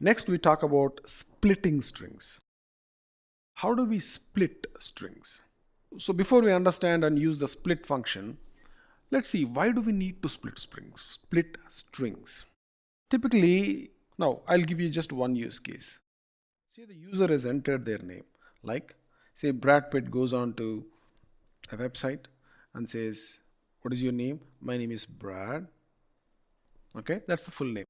Next, we talk about splitting strings. How do we split strings? So before we understand and use the split function, let's see, why do we need to split strings? Typically, now I'll give you just one use case. Say the user has entered their name, like say Brad Pitt goes on to a website and says, what is your name? My name is Brad. Okay, that's the full name.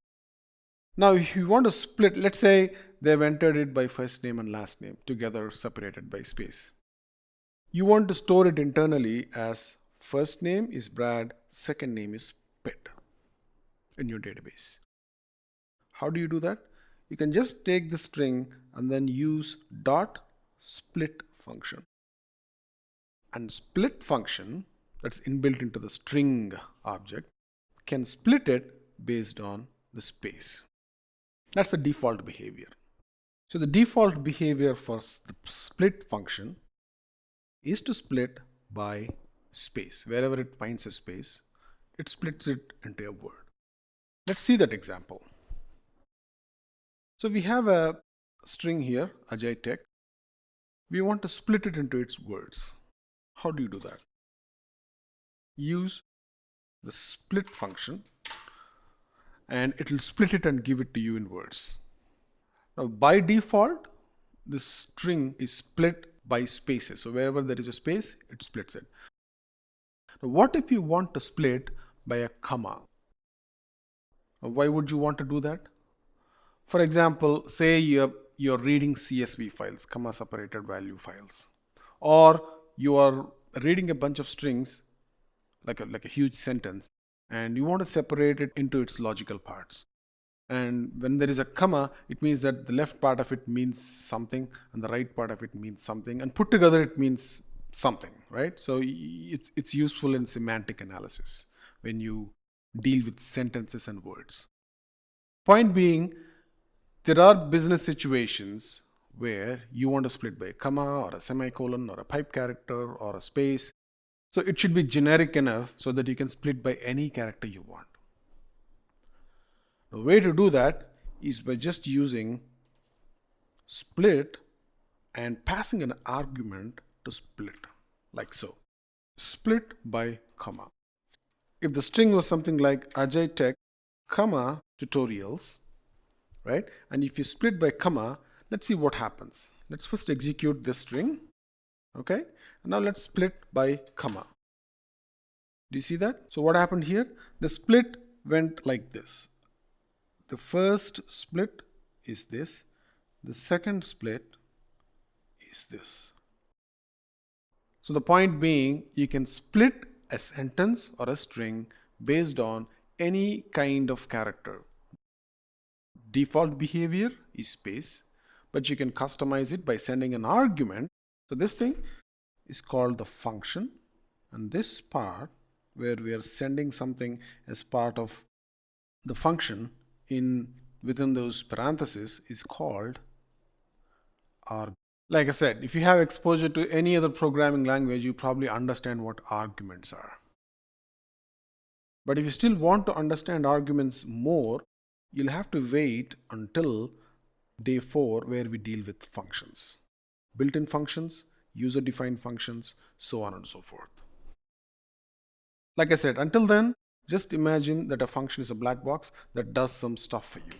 Now, if you want to split, let's say they've entered it by first name and last name together, separated by space. You want to store it internally as first name is Brad, second name is Pitt in your database. How do you do that? You can just take the string and then use dot split function. And split function that's inbuilt into the string object can split it based on the space. That's the default behavior. So the default behavior for the split function is to split by space. Wherever it finds a space, it splits it into a word. Let's see that example. So we have a string here, Ajay Tech. We want to split it into its words. How do you do that? Use the split function and it will split it and give it to you in words. Now by default, this string is split by spaces. So wherever there is a space, it splits it. Now what if you want to split by a comma? Now, why would you want to do that? For example, say you're reading CSV files, comma separated value files, or you are reading a bunch of strings like a huge sentence, and you want to separate it into its logical parts. And when there is a comma, it means that the left part of it means something and the right part of it means something, and put together it means something, right? So it's useful in semantic analysis when you deal with sentences and words. Point being, there are business situations where you want to split by a comma or a semicolon or a pipe character or a space. So it should be generic enough so that you can split by any character you want. The way to do that is by just using split and passing an argument to split, like so. Split by comma. If the string was something like Ajay Tech, comma, tutorials, right? And if you split by comma, let's see what happens. Let's first execute this string. Okay, and now let's split by comma. Do you see that? So what happened here? The split went like this. The first split is this. The second split is this. So the point being, you can split a sentence or a string based on any kind of character. Default behavior is space, but you can customize it by sending an argument. So this thing is called the function, and this part where we are sending something as part of the function within those parentheses is called argument. Like I said, if you have exposure to any other programming language, you probably understand what arguments are. But if you still want to understand arguments more, you'll have to wait until day 4 where we deal with functions. Built-in functions, user-defined functions, so on and so forth. Like I said, until then, just imagine that a function is a black box that does some stuff for you.